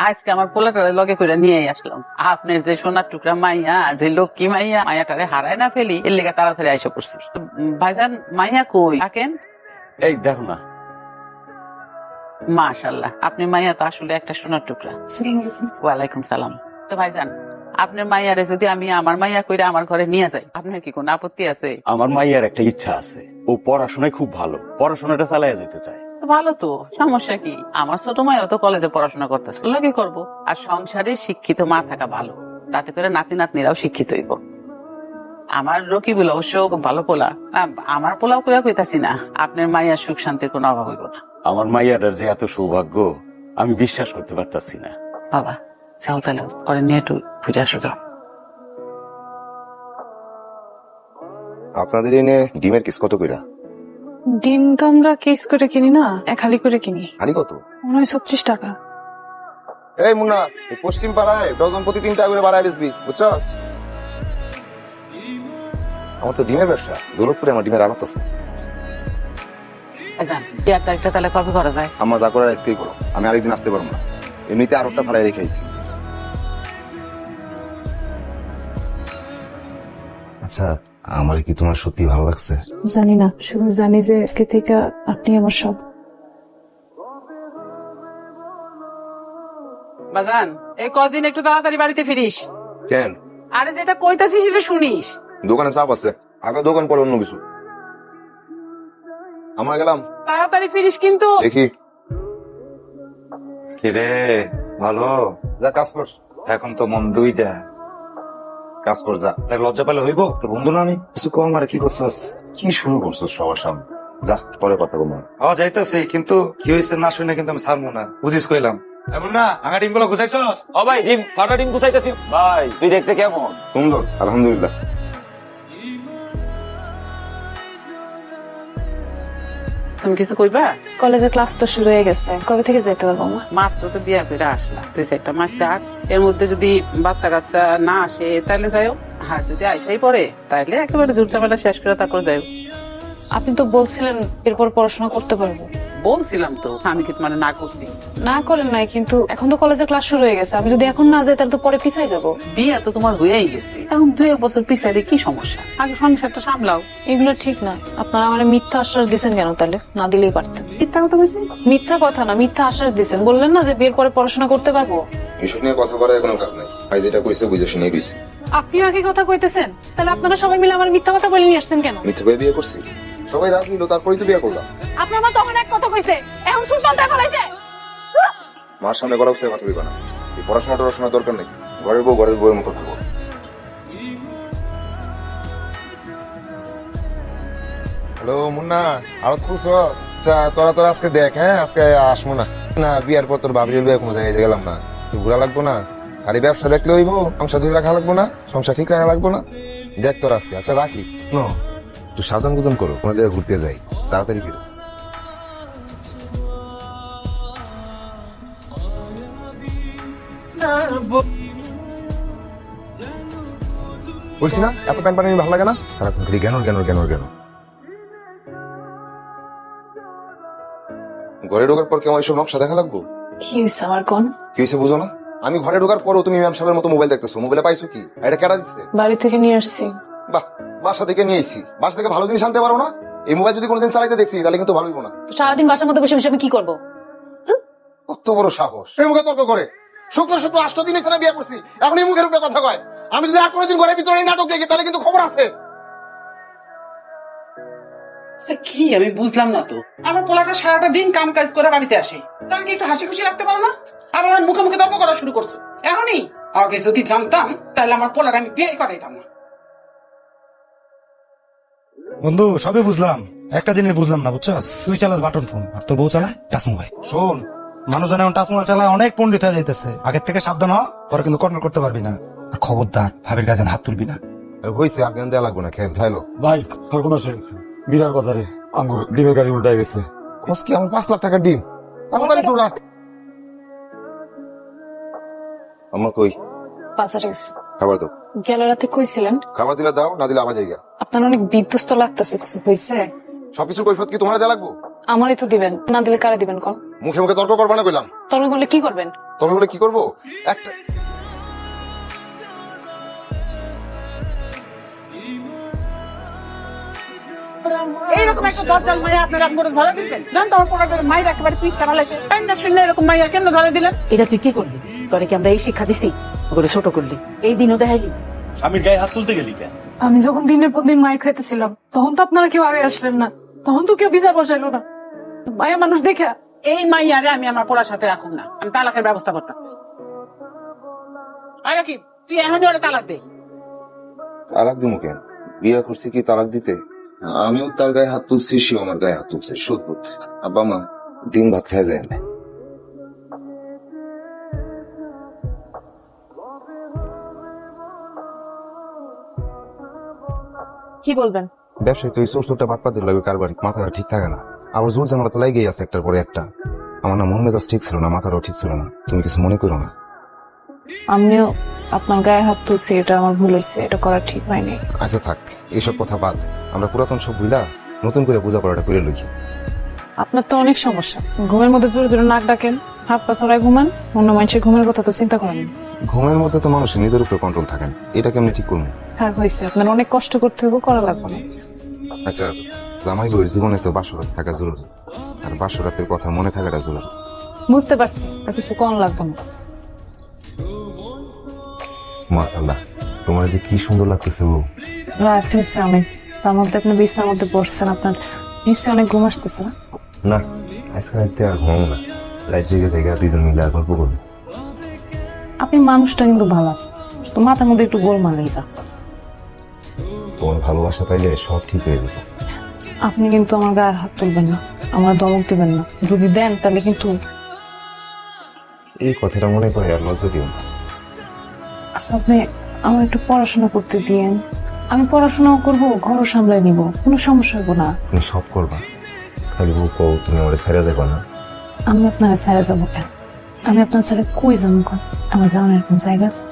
আজকে আমার পোলাটারে লগে করে নিয়ে আসলাম। আপনার যে সোনার টুকরা মাইয়া, যে লক্ষ্মী মাইয়া, মাইয়াটারে হারায় না ফেলি, এর লেগে তাড়াতাড়ি আইসা পড়ছি। ভাইজান, মাইয়া কই থাকেন? এই দেখো না। মাশাআল্লাহ, আপনি মাইয়া তো আসলে একটা সোনার টুকরা। ওয়ালাইকুম সালাম। তো ভাইজান, আপনার মাইয়ারে যদি আমি আমার মাইয়া কইরা আমার ঘরে নিয়ে যাই, আপনার কি কোনো আপত্তি আছে? আমার মাইয়ার একটা ইচ্ছা আছে, ও পড়াশোনায় খুব ভালো, পড়াশোনাটা চালাইয়া যেতে চায়। ভালো তো, সমস্যা কি? আমার ছোট মাইয়া তো কলেজে পড়াশোনা করতেছে, লগে করবো। আর সংসারে শিক্ষিত মা থাকা ভালো, তাতে করে নাতি নাতনিরাও শিক্ষিত হইব। আমার রকিবুল অবশ্য খুব ভালো পোলা, আমার পোলাও কইয়া কইতাছি না। আপনার মাইয়ার সুখ শান্তির কোনো অভাব হইব না। আমার মাইয়াটার যে এত সৌভাগ্য আমি বিশ্বাস করতে পারতাছি না। বাবা যাও তাহলে, পরে নিয়ে একটু ফিরে আসো যাও। আপনাদের এনে ডিমের কিস কত কইরা? ডিম তো আমরা কেস করে কিনি না, খালি করে কিনি। হানি কত? মনে হয় 36 টাকা। এই মুন্না, এই পশ্চিম পাড়ায় ডজন প্রতি 3 টাকা করে বাড়ায় বেচবি, বুঝছস? আমার তো ডিমের ব্যবসা, দৌলতপুরে আমার ডিমের আড়ত আছে। ভাইজান, 1 তারিখটা তাহলে কবে করা যায়? আমার যা করার আজকেই করো, আমি আরেকদিন আসতে পারবো না। এমনিতে আরোটা ভাড়ায় রেখেছি। আচ্ছা, আমার কি তোমার সত্যি ভালো লাগছে? জানি না, শুধু জানি যে আজকে থেকে আপনি আমার সব। বাজান, এই কদিন একটু তাড়াতাড়ি বাড়িতে ফিরিস। কেন? আরে যেটা কইতাছিস সেটা শুনিস। দোকানে চাপ আছে, আগে দোকান পরে অন্য কিছু। আমার গেলাম, তাড়াতাড়ি ফিরিস কিন্তু। দেখি। কিরে ভালো যা কাজ করস, এখন তো মন দুইটা। কাজ কর যা। তাই লজ্জা পেলে হইব? তোর বন্ধু না আমি, কিছু কম আর কি করছিস? কি শুরু করছিস সবার সামনে? যা, পরে কথা বলবো। যাইতেছি, কিন্তু কি হয়েছে না শুনে কিন্তু আমি ছাড়বো না, বুঝিস কইলাম। এমন না আঙা ডিম গুলো গুছাইছস? ও ভাই, ডিম কাটা ডিম গুছাইতেছি। ভাই তুই দেখতে কেমন? সুন্দর, আলহামদুলিল্লাহ। তুমি কিছু কইবা? কলেজের ক্লাস তো শুরু হয়ে গেছে, কবে থেকে যেতে পারবো মা? মাত্র তো বিয়া করে আসলা, 2-4 মাস যাক, এর মধ্যে যদি বাচ্চা কাচ্চা না আসে তাহলে যাইও। আর যদি আইসাই পড়ে তাহলে একেবারে জোর ঝামেলা শেষ করে তারপর যাইও। আপনি তো বলছিলেন এরপর পড়াশোনা করতে পারবো। বলছিলাম তো, আমি কি তোমার না করছি? না করেন নাই, কিন্তু এখন তো কলেজের ক্লাস শুরু হয়ে গেছে, আমি যদি এখন না যাই তাহলে তো পরে পিছাই যাবো। বিয়া তো তোমার হয়েই গেছে, এখন 2-1 বছর পিছাইলে কি সমস্যা? আগে সংসারটা সামলাও। এগুলো ঠিক না। আপনারা আমার মিথ্যা আশ্বাস দিচ্ছেন কেন? তাহলে না দিলেই পারতেন। মিথ্যা কথা বলছি? মিথ্যা কথা না, মিথ্যা আশ্বাস দিচ্ছেন। বললেন না যে বিয়ের পরে পড়াশোনা করতে পারবো। এসব নিয়ে কথা বলার কোনো কাজ নাই। ভাই যেটা কইছে বুঝে শুনে কইছে। আপনিও একই কথা কইতেছেন, তাহলে আপনারা সবাই মিলে আমার মিথ্যা কথা বলে নিয়ে আসছেন কেন? মিথ্যে করে বিয়ে করছি, সবাই রাজি হলো, তারপরেই তো বিয়ে করলাম। আপনার মা তখন এক কথা কইছে, এখন শুন পাল্টায় ফেলাইছে। মার সামনে গলা উঠে কথা দিবা না। এই পড়াশোনা টড়াশোনার দরকার নেই, ঘরের বউ ঘরের বউয়ের মতো থাকবো। হ্যালো মুন্না, আরো খুশস? আচ্ছা তোরা আজকে দেখ, হ্যাঁ আজকে আসবো না। না বিয়ার পর তোর ভাবি হইবে, কোনো জায়গায় গেলাম না, ঘুরা লাগবো না। খালি ব্যবসা দেখলে হইব, সংসার ধরে রাখা লাগবো না, সংসার ঠিক রাখা লাগবো না। দেখ তোর আজকে, আচ্ছা রাখি। একটু সাজন গুজন করো, কোনো জায়গায় ঘুরতে যাই, তাড়াতাড়ি ফিরো। বলছি না এত প্যান পানি ভালো লাগে না, সারাক্ষণ খালি জ্ঞান জ্ঞান জ্ঞান জ্ঞান। ঘরে ঢোকার পর কেমন এইসব নকশা দেখা লাগবো? কি হয়েছে আমার কোন? কি হয়েছে বুঝো না? আমি ঘরে ঢোকার পরও তুমি ম্যাম সাহেবের মতো মোবাইল দেখতেছো, মোবাইলে পাইছো কি? এটা কেটা দিচ্ছে? বাড়ি থেকে নিয়ে আসছি। বাহ, বাসা থেকে নিয়ে এসছি, বাসা থেকে ভালো জিনিস আনতে পারো না? এই মোবাইল যদি কোনোদিন চালাইতে দেখছি তাহলে কিন্তু ভালোই না। তো সারাদিন বাসার মধ্যে বসে বসে আমি কি করবো? কত বড় সাহস, এই মুখে তর্ক করে। শুক্র শুক্র 8 দিন এখানে বিয়ে করছি, এখন এই মুখের উপরে কথা কয়। আমি যদি আর কোনোদিন ঘরের ভিতরে নাটক দেখি তাহলে কিন্তু খবর আছে। কি আমি বুঝলাম না তো, আমার পোলাটা সারাটা দিন কাম কাজ করে বাড়িতে আসে, তার কি একটু হাসি খুশি রাখতে পারো না? আবার আমার মুখে মুখে তর্ক করা শুরু করছো এখনই? আগে যদি জানতাম তাহলে আমার পোলাটা আমি বিয়ে করাইতাম না। বন্ধু সবই বুঝলাম, একটা জিনিস বুঝলাম না, বুঝছস? তুই চালাস বাটন ফোন আর তোর বউ চালায় টাচ মোবাইল। শোন, মানুষজন এখন টাচ মোবাইল চালায় অনেক পণ্ডিত হয়ে যাইতেছে, আগের থেকে সাবধান হ, পরে কিন্তু কন্ট্রোল করতে পারবি না। আর খবরদার ভাবের কাছে হাত তুলবি না। হয়েছে, আর জ্ঞান দেওয়া লাগবো না, খেয়ে খাইলো। ভাই সর্বনাশ হয়ে গেছে, বিরার বাজারে আঙ্গুর ডিমের গাড়ি উল্টায় গেছে। কি আমার 5 লাখ টাকার ডিম, তাড়াতাড়ি তো রাখ। আমার কই বাজারে গেছি। খাবার দাও। গেল রাতে কইছিলেন খাবার দিলে দাও, না দিলে আবার জায়গা। আপনার অনেক বিধ্বস্ত লাগতেছে, কিছু হয়েছে? সবকিছুর কৈফত কি তোমার দেওয়া লাগবো? আমারই তো দিবেন, না দিলে কারে দিবেন কোন? মুখে মুখে তর্ক করবা না কইলাম। তর্ক করলে কি করবেন? তবে বলে কি করবো একটা এইরকম একটা দরজাল মাইয়া আপনার করে ধরে দিচ্ছেন জান তোমার পোড়াদের মায়ের একেবারে পিসা ফেলাইছে টাইম না শুনলে এরকম মাইয়া কেন ধরে দিলেন? এটা তুই কি করলি? তোরে কি আমরা এই শিক্ষা দিছি? ওগুলো ছোট করলি, এই দিনও দেখাইলি। স্বামীর গায়ে হাত তুলতে গেলি কেন? আমি যখন দিনের পর দিন মায়ের খাইতেছিলাম তখন তো আপনারা কেউ আগে আসলেন না, তখন তো কেউ বিচার বসাইলো না। মায়া মানুষ দেখে এই মাইয়ারে আমি আমার পোড়ার সাথে রাখুন না, আমি তালাকের ব্যবস্থা করতেছি। আর কি তুই এখনই ওরা তালাক দে। তালাক দিমু কেন? বিয়ে করছি কি তালাক দিতে? আমিও তার গায়ে হাত তুলছি, সেও আমার গায়ে হাত তুলছে। সত্যি আব্বা মা দিন ভাত খাই যায় না। কি বলবেন? ব্যবসায়ী তো ওই চোরটা বাটপাতের লাগে কারবারি, মাথাটা ঠিক থাকে না। আবার জোর জামালা তো লাগেই আছে একটার পরে একটা। আমার না মন মেজাজ ঠিক ছিল না, মাথাটাও ঠিক ছিল না। তুমি কিছু মনে করো না। আমিও আপনার গায়ে হাত তুলছি, এটা আমার ভুল হয়েছে, এটা করা ঠিক হয়নি। আচ্ছা থাক, এইসব কথা বাদ। আমরা পুরাতন সব ভুলা নতুন করে পূজা করাটা করে লই। আপনার তো অনেক সমস্যা, ঘুমের মধ্যে দূরে দূরে নাক ডাকেন, হাত পা ছড়ায় ঘুমান, অন্য মানুষের ঘুমের কথা তো চিন্তা করেন না। ঘুমের মধ্যে তো মানুষের নিজের উপরে কন্ট্রোল থাকেন, এটা কেমনি ঠিক করবো? হ্যাঁ হয়েছে, আপনার অনেক কষ্ট করতে হবে, করা লাগবে না। আচ্ছা, জামাই বউয়ের জীবনে তো বাসরাত থাকা জরুরি, আর বাসরাতের কথা মনে থাকাটা জরুরি। বুঝতে পারছি, আর কিছু কম লাগবে না। মাশাআল্লাহ, তোমার যে কি সুন্দর লাগতেছে বউ। রাত হচ্ছে অনেক, তার মধ্যে আপনি বিছনার মধ্যে বসছেন, আপনার নিশ্চয়ই অনেক ঘুম আসতেছে না? না, আজকে রাতে আর ঘুমাবো না, রাত জেগে জেগে দুজন মিলে আর গল্প করবো। আপনি মানুষটা কিন্তু ভালো, তো মাথার মধ্যে একটু গোলমাল হয়ে যা। তোমার ভালোবাসা পাইলে সব ঠিক হয়ে যাবে। আপনি কিন্তু আমার গায়ে হাত তুলবেন না, আমার ধমক দিবেন না, যদি দেন তাহলে কিন্তু। এই কথাটা মনে করে আর লজ্জা দিও না। আচ্ছা, আপনি আমার একটু পড়াশোনা করতে দিয়েন, আমি পড়াশোনাও করবো, ঘরও সামলাই নিব, কোনো সমস্যা হইব না। তুমি সব করবা, খালি বউ কও তুমি আমার ছেড়ে যাবে না। আমি আপনার ছেড়ে যাবো কেন? আমি আপনার ছেড়ে কই যাবো? আমার যাওয়ার এরকম জায়গা আছে?